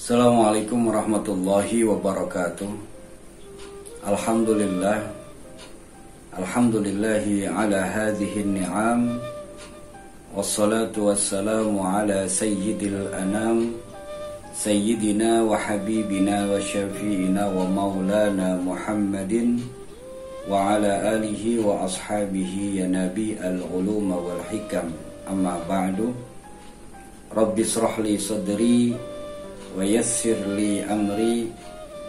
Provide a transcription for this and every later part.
Assalamualaikum warahmatullahi wabarakatuh. Alhamdulillahi ala hadhihi ni'am. Wassalatu wassalamu ala sayyidil anam, sayyidina wa habibina wa syafi'ina wa maulana Muhammadin wa ala alihi wa ashabihi ya nabi al-ulum wal hikam. Amma ba'du. Rabbi israh li sadri wa yassir li amri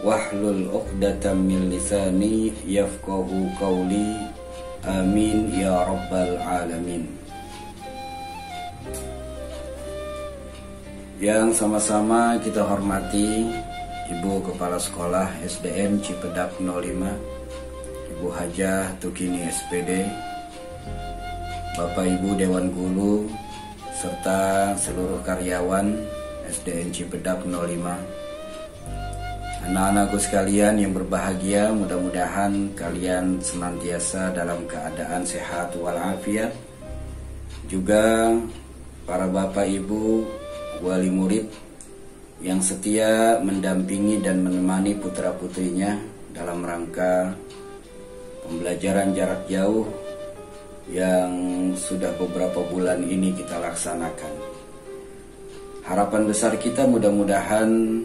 wahlul 'uqdatam min lisani yafqahu qawli. Amin ya rabbal alamin. Yang sama-sama kita hormati Ibu Kepala Sekolah SDN Cipedak 05, Ibu Hajah Tukini SPD, Bapak Ibu Dewan Guru serta seluruh karyawan SDN Cipedak 05. Anak-anakku sekalian yang berbahagia, mudah-mudahan kalian senantiasa dalam keadaan sehat walafiat. Juga para bapak ibu wali murid yang setia mendampingi dan menemani putra-putrinya dalam rangka pembelajaran jarak jauh yang sudah beberapa bulan ini kita laksanakan. Harapan besar kita mudah-mudahan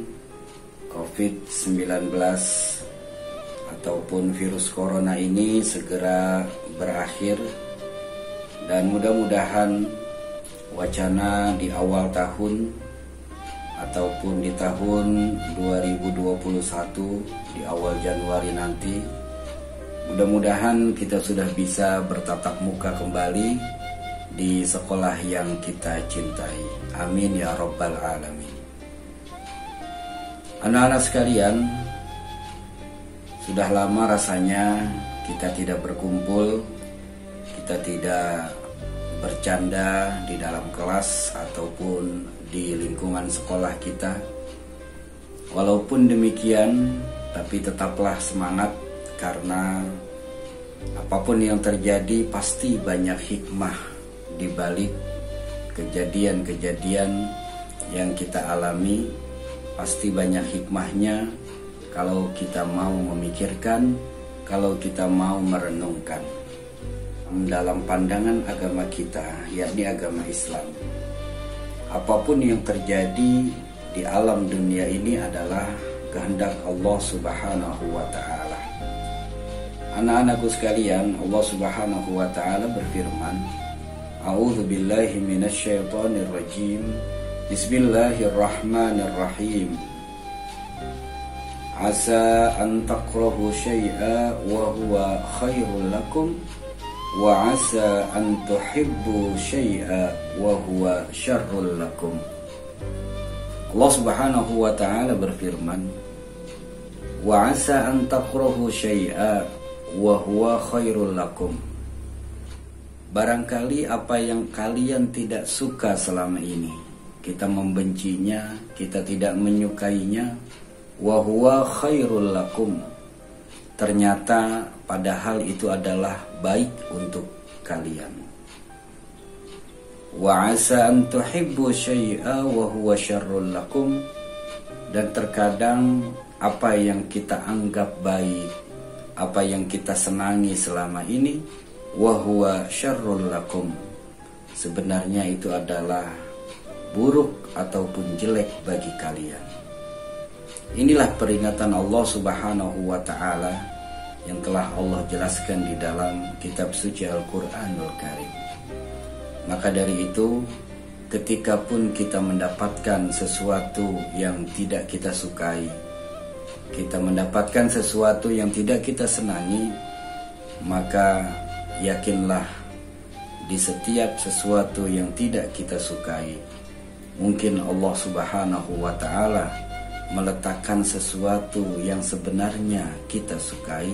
COVID-19 ataupun virus corona ini segera berakhir, dan mudah-mudahan wacana di awal tahun ataupun di tahun 2021 di awal Januari nanti, mudah-mudahan kita sudah bisa bertatap muka kembali di sekolah yang kita cintai. Amin ya rabbal alamin. Anak-anak sekalian, sudah lama rasanya kita tidak berkumpul, kita tidak bercanda di dalam kelas ataupun di lingkungan sekolah kita. Walaupun demikian, tapi tetaplah semangat, karena apapun yang terjadi pasti banyak hikmah di balik kejadian-kejadian yang kita alami. Pasti banyak hikmahnya kalau kita mau memikirkan, kalau kita mau merenungkan. Dalam pandangan agama kita, yakni agama Islam, apapun yang terjadi di alam dunia ini adalah kehendak Allah Subhanahu wa ta'ala. Anak-anakku sekalian, Allah Subhanahu wa ta'ala berfirman, A'udzu billahi minasyaitonir rajim. Bismillahirrahmanirrahim. Asa an takrahu syai'a wa huwa khairul lakum wa asa an tuhibbu syai'a wa huwa syarrul lakum. Allah Subhanahu wa ta'ala berfirman, wa asa an takrahu syai'a wa huwa khairul lakum. Barangkali apa yang kalian tidak suka selama ini, kita membencinya, kita tidak menyukainya, wa huwa khairul lakum, ternyata padahal itu adalah baik untuk kalian. Wa asa an tuhibbu syai'a wa huwa syarrul lakum, dan terkadang apa yang kita anggap baik, apa yang kita senangi selama ini, wa huwa syarrul lakum, sebenarnya itu adalah buruk ataupun jelek bagi kalian. Inilah peringatan Allah Subhanahu wa ta'ala yang telah Allah jelaskan di dalam kitab suci Al-Quranul Karim. Maka dari itu, ketika pun kita mendapatkan sesuatu yang tidak kita sukai, kita mendapatkan sesuatu yang tidak kita senangi, maka yakinlah di setiap sesuatu yang tidak kita sukai, mungkin Allah Subhanahu wa ta'ala meletakkan sesuatu yang sebenarnya kita sukai,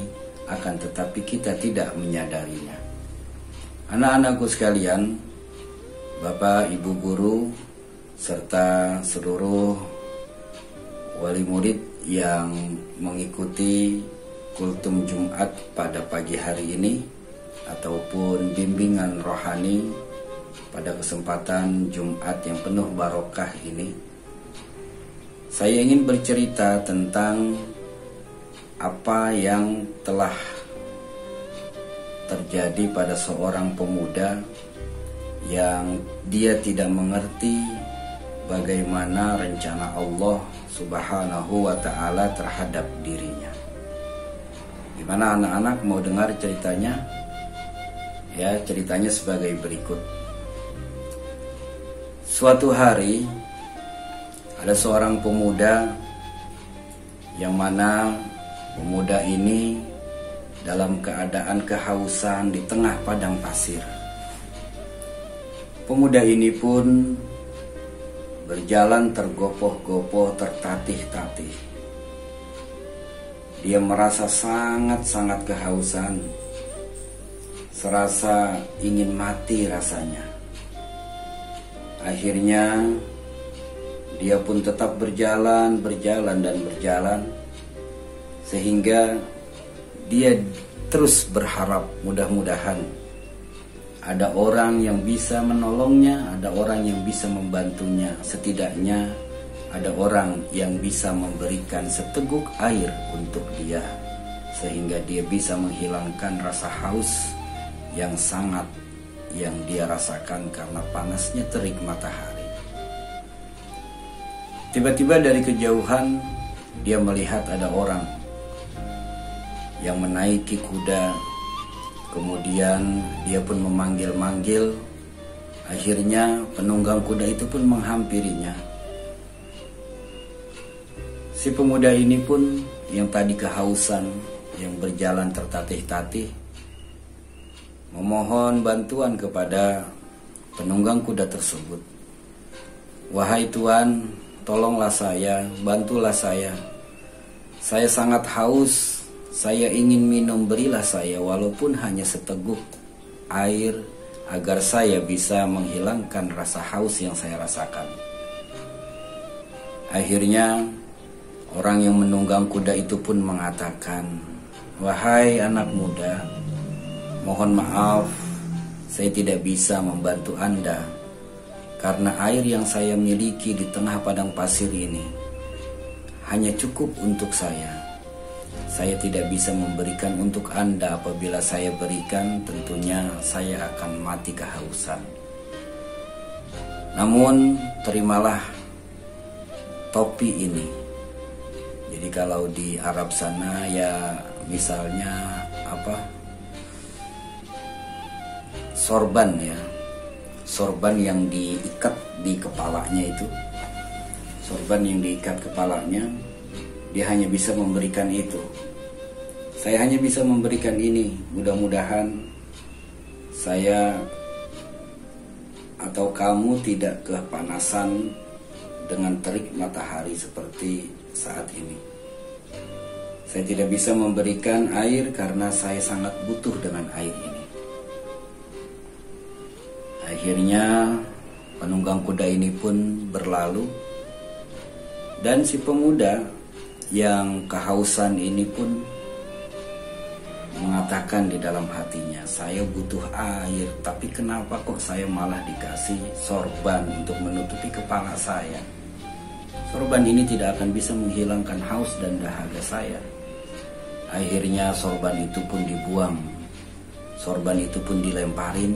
akan tetapi kita tidak menyadarinya. Anak-anakku sekalian, Bapak Ibu guru serta seluruh wali murid yang mengikuti kultum Jumat pada pagi hari ini ataupun bimbingan rohani pada kesempatan Jumat yang penuh barokah ini. Saya ingin bercerita tentang apa yang telah terjadi pada seorang pemuda yang dia tidak mengerti bagaimana rencana Allah Subhanahu wa ta'ala terhadap dirinya. Gimana anak-anak, mau dengar ceritanya? Ya, ceritanya sebagai berikut. Suatu hari ada seorang pemuda yang mana pemuda ini dalam keadaan kehausan di tengah padang pasir. Pemuda ini pun berjalan tergopoh-gopoh, tertatih-tatih. Dia merasa sangat-sangat kehausan, serasa ingin mati rasanya. Akhirnya dia pun tetap berjalan sehingga dia terus berharap mudah-mudahan ada orang yang bisa menolongnya, ada orang yang bisa membantunya, setidaknya ada orang yang bisa memberikan seteguk air untuk dia sehingga dia bisa menghilangkan rasa haus yang sangat yang dia rasakan karena panasnya terik matahari. Tiba-tiba dari kejauhan dia melihat ada orang yang menaiki kuda. Kemudian dia pun memanggil-manggil. Akhirnya penunggang kuda itu pun menghampirinya. Si pemuda ini pun yang tadi kehausan, yang berjalan tertatih-tatih, memohon bantuan kepada penunggang kuda tersebut. Wahai Tuan, tolonglah saya, bantulah saya. Saya sangat haus, saya ingin minum, berilah saya walaupun hanya seteguk air agar saya bisa menghilangkan rasa haus yang saya rasakan. Akhirnya orang yang menunggang kuda itu pun mengatakan, wahai anak muda, mohon maaf, saya tidak bisa membantu Anda karena air yang saya miliki di tengah padang pasir ini hanya cukup untuk saya. Saya tidak bisa memberikan untuk Anda. Apabila saya berikan, tentunya saya akan mati kehausan. Namun terimalah topi ini. Jadi kalau di Arab sana ya misalnya sorban ya, sorban yang diikat di kepalanya itu, sorban yang diikat kepalanya, dia hanya bisa memberikan itu. Saya hanya bisa memberikan ini. Mudah-mudahan saya atau kamu tidak kepanasan dengan terik matahari seperti saat ini. Saya tidak bisa memberikan air karena saya sangat butuh dengan air ini. Akhirnya penunggang kuda ini pun berlalu, dan si pemuda yang kehausan ini pun mengatakan di dalam hatinya, saya butuh air, tapi kenapa kok saya malah dikasih sorban untuk menutupi kepala saya? Sorban ini tidak akan bisa menghilangkan haus dan dahaga saya. Akhirnya sorban itu pun dibuang, sorban itu pun dilemparin.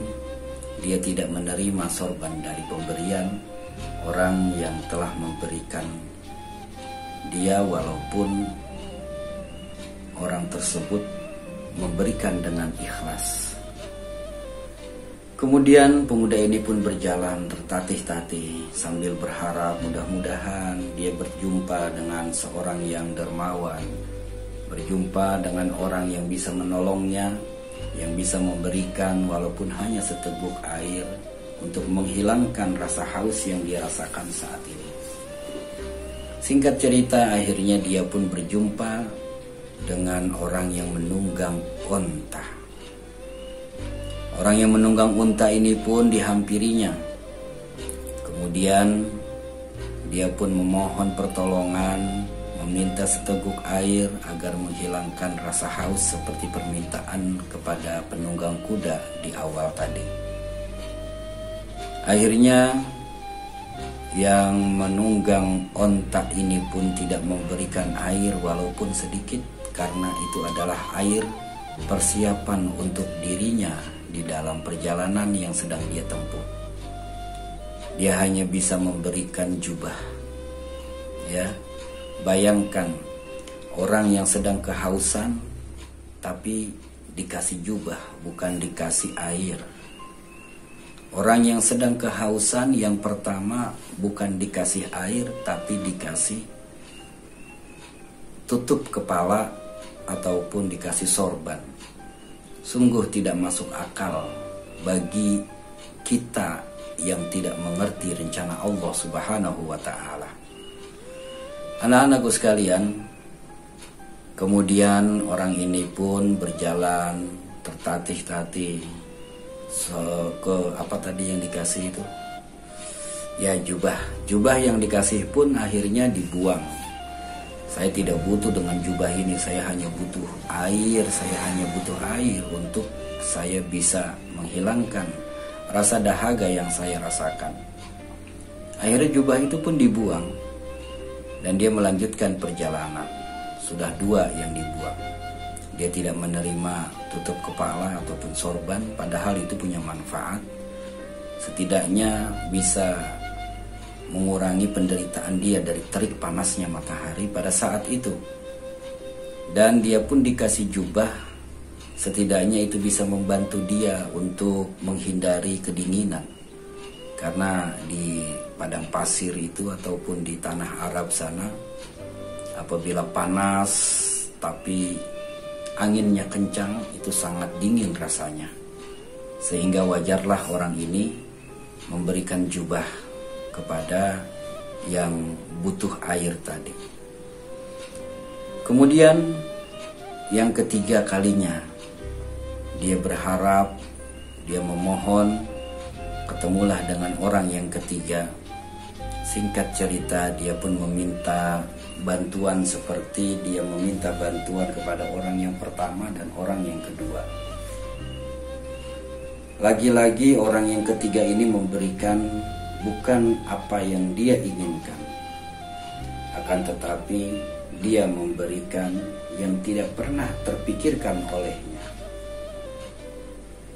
Dia tidak menerima sorban dari pemberian orang yang telah memberikan dia, walaupun orang tersebut memberikan dengan ikhlas. Kemudian pemuda ini pun berjalan tertatih-tatih sambil berharap mudah-mudahan dia berjumpa dengan seorang yang dermawan, berjumpa dengan orang yang bisa menolongnya, yang bisa memberikan walaupun hanya seteguk air untuk menghilangkan rasa haus yang dia rasakan saat ini. Singkat cerita, akhirnya dia pun berjumpa dengan orang yang menunggang unta. Orang yang menunggang unta ini pun dihampirinya. Kemudian dia pun memohon pertolongan, meminta seteguk air agar menghilangkan rasa haus seperti permintaan kepada penunggang kuda di awal tadi. Akhirnya yang menunggang onta ini pun tidak memberikan air walaupun sedikit, karena itu adalah air persiapan untuk dirinya di dalam perjalanan yang sedang dia tempuh. Dia hanya bisa memberikan jubah. Ya, bayangkan orang yang sedang kehausan tapi dikasih jubah, bukan dikasih air. Orang yang sedang kehausan yang pertama bukan dikasih air tapi dikasih tutup kepala ataupun dikasih sorban. Sungguh tidak masuk akal bagi kita yang tidak mengerti rencana Allah Subhanahu wa Ta'ala. Anak-anakku sekalian, kemudian orang ini pun berjalan tertatih-tatih ke apa tadi yang dikasih itu? Ya, jubah yang dikasih pun akhirnya dibuang. Saya tidak butuh dengan jubah ini, saya hanya butuh air untuk saya bisa menghilangkan rasa dahaga yang saya rasakan. Akhirnya jubah itu pun dibuang dan dia melanjutkan perjalanan. Sudah 2 yang dibuang. Dia tidak menerima tutup kepala ataupun sorban, padahal itu punya manfaat. Setidaknya bisa mengurangi penderitaan dia dari terik panasnya matahari pada saat itu. Dan dia pun dikasih jubah, setidaknya itu bisa membantu dia untuk menghindari kedinginan. Karena di padang pasir itu ataupun di tanah Arab sana, apabila panas tapi anginnya kencang, itu sangat dingin rasanya. Sehingga wajarlah orang ini memberikan jubah kepada yang butuh air tadi. Kemudian yang ketiga kalinya dia berharap, dia memohon, ketemulah dengan orang yang ketiga. Singkat cerita, dia pun meminta bantuan seperti dia meminta bantuan kepada orang yang pertama dan orang yang kedua. Lagi-lagi orang yang ketiga ini memberikan bukan apa yang dia inginkan, akan tetapi dia memberikan yang tidak pernah terpikirkan olehnya.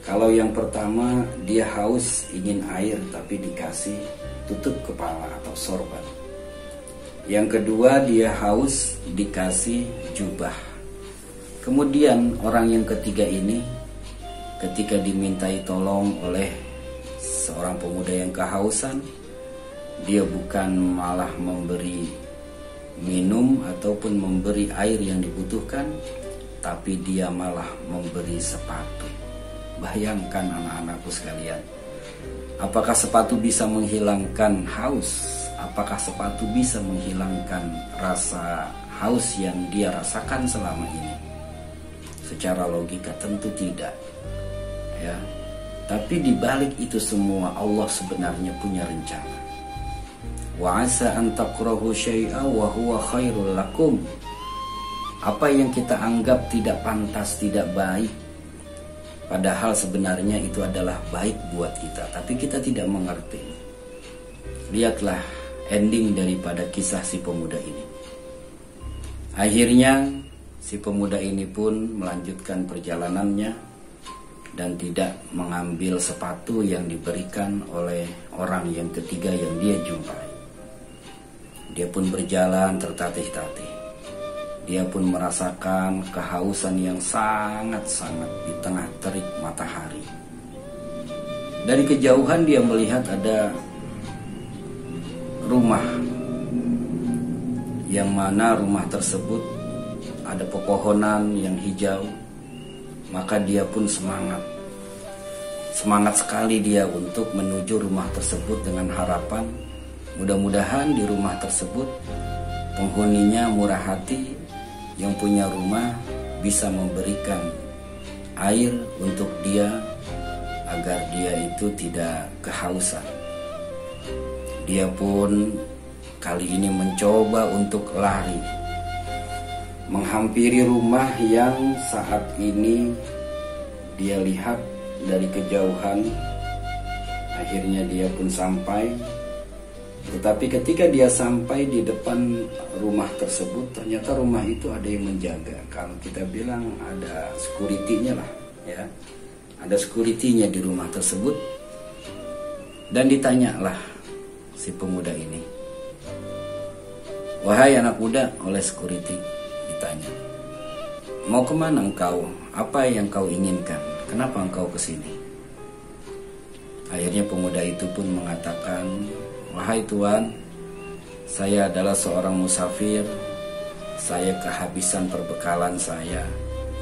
Kalau yang pertama dia haus ingin air tapi dikasih tutup kepala atau sorban. Yang kedua dia haus dikasih jubah. Kemudian orang yang ketiga ini ketika dimintai tolong oleh seorang pemuda yang kehausan, dia bukan malah memberi minum ataupun memberi air yang dibutuhkan, tapi dia malah memberi sepatu. Bayangkan anak-anakku sekalian, apakah sepatu bisa menghilangkan haus? Apakah sepatu bisa menghilangkan rasa haus yang dia rasakan selama ini? Secara logika tentu tidak. Ya. Tapi di balik itu semua Allah sebenarnya punya rencana. Wa asa an takrahu syai'a wa huwa khairul lakum. Apa yang kita anggap tidak pantas, tidak baik, padahal sebenarnya itu adalah baik buat kita, tapi kita tidak mengerti. Lihatlah ending daripada kisah si pemuda ini. Akhirnya si pemuda ini pun melanjutkan perjalanannya dan tidak mengambil sepatu yang diberikan oleh orang yang ketiga yang dia jumpai. Dia pun berjalan tertatih-tatih. Dia pun merasakan kehausan yang sangat-sangat di tengah terik matahari. Dari kejauhan dia melihat ada rumah, yang mana rumah tersebut ada pepohonan yang hijau. Maka dia pun semangat sekali dia untuk menuju rumah tersebut dengan harapan mudah-mudahan di rumah tersebut penghuninya murah hati, yang punya rumah bisa memberikan air untuk dia agar dia itu tidak kehausan. Dia pun kali ini mencoba untuk lari, menghampiri rumah yang saat ini dia lihat dari kejauhan. Akhirnya dia pun sampai. Tetapi ketika dia sampai di depan rumah tersebut, ternyata rumah itu ada yang menjaga. Kalau kita bilang ada security-nya lah, ya. Ada security-nya di rumah tersebut. Dan ditanyalah si pemuda ini, "Wahai anak muda," oleh security ditanya, "mau kemana engkau? Apa yang kau inginkan? Kenapa engkau kesini?" Akhirnya pemuda itu pun mengatakan, "Wahai Tuan, saya adalah seorang musafir. Saya kehabisan perbekalan saya.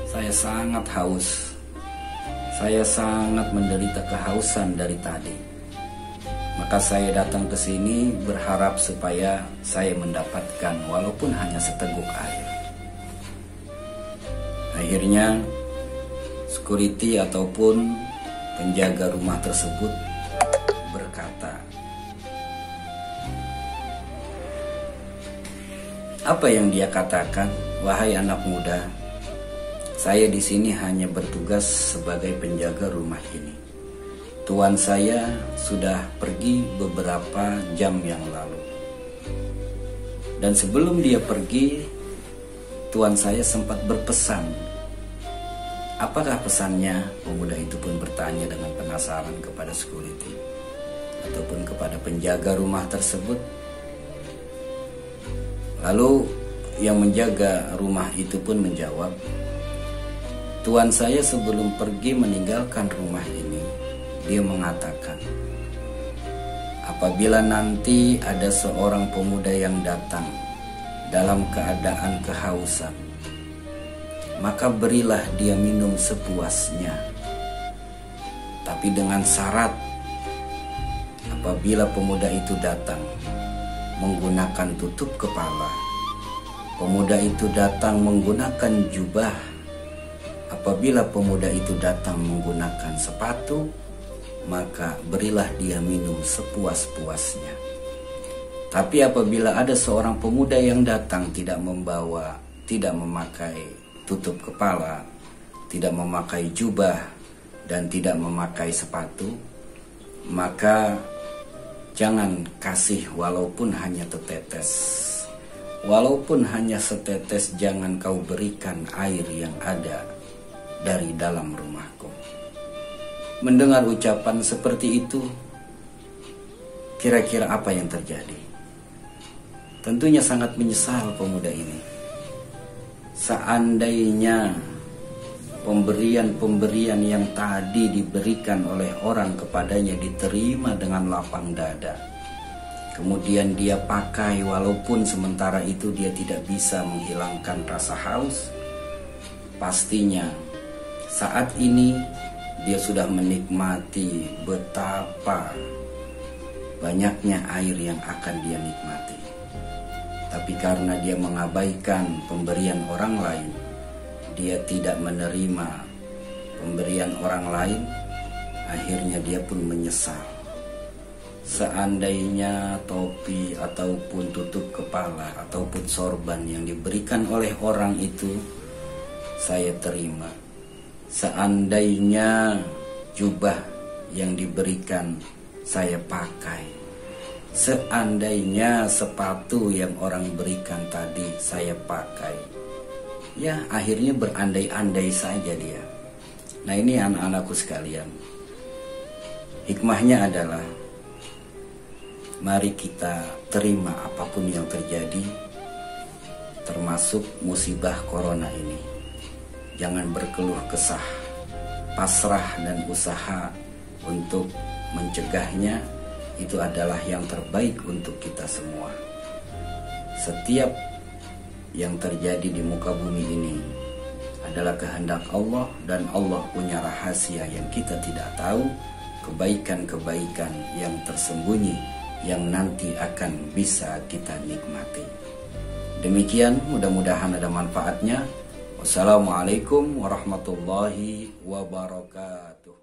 Saya sangat haus. Saya sangat menderita kehausan dari tadi. Maka saya datang ke sini berharap supaya saya mendapatkan walaupun hanya seteguk air." Akhirnya security ataupun penjaga rumah tersebut berkata, "Apa yang dia katakan? Wahai anak muda, saya di sini hanya bertugas sebagai penjaga rumah ini. Tuan saya sudah pergi beberapa jam yang lalu. Dan sebelum dia pergi, tuan saya sempat berpesan." "Apakah pesannya?" Pemuda itu pun bertanya dengan penasaran kepada security ataupun kepada penjaga rumah tersebut. Lalu yang menjaga rumah itu pun menjawab, "Tuan saya sebelum pergi meninggalkan rumah ini, dia mengatakan, apabila nanti ada seorang pemuda yang datang dalam keadaan kehausan, maka berilah dia minum sepuasnya. Tapi dengan syarat, apabila pemuda itu datang menggunakan tutup kepala, pemuda itu datang menggunakan jubah, apabila pemuda itu datang menggunakan sepatu, maka berilah dia minum sepuas-puasnya. Tapi apabila ada seorang pemuda yang datang tidak memakai tutup kepala, tidak memakai jubah, dan tidak memakai sepatu, maka jangan kasih walaupun hanya tetetes. Walaupun hanya setetes, jangan kau berikan air yang ada dari dalam rumahku." Mendengar ucapan seperti itu, kira-kira apa yang terjadi? Tentunya sangat menyesal pemuda ini. Seandainya pemberian-pemberian yang tadi diberikan oleh orang kepadanya diterima dengan lapang dada, kemudian dia pakai walaupun sementara itu dia tidak bisa menghilangkan rasa haus, pastinya saat ini dia sudah menikmati betapa banyaknya air yang akan dia nikmati. Tapi karena dia mengabaikan pemberian orang lain, dia tidak menerima pemberian orang lain, akhirnya dia pun menyesal. Seandainya topi ataupun tutup kepala ataupun sorban yang diberikan oleh orang itu saya terima, seandainya jubah yang diberikan saya pakai, seandainya sepatu yang orang berikan tadi saya pakai, ya akhirnya berandai-andai saja dia. Nah, ini anak-anakku sekalian, hikmahnya adalah mari kita terima apapun yang terjadi, termasuk musibah corona ini. Jangan berkeluh kesah, pasrah dan usaha untuk mencegahnya, itu adalah yang terbaik untuk kita semua. Setiap yang terjadi di muka bumi ini adalah kehendak Allah, dan Allah punya rahasia yang kita tidak tahu, kebaikan-kebaikan yang tersembunyi yang nanti akan bisa kita nikmati. Demikian, mudah-mudahan ada manfaatnya. Wassalamualaikum warahmatullahi wabarakatuh.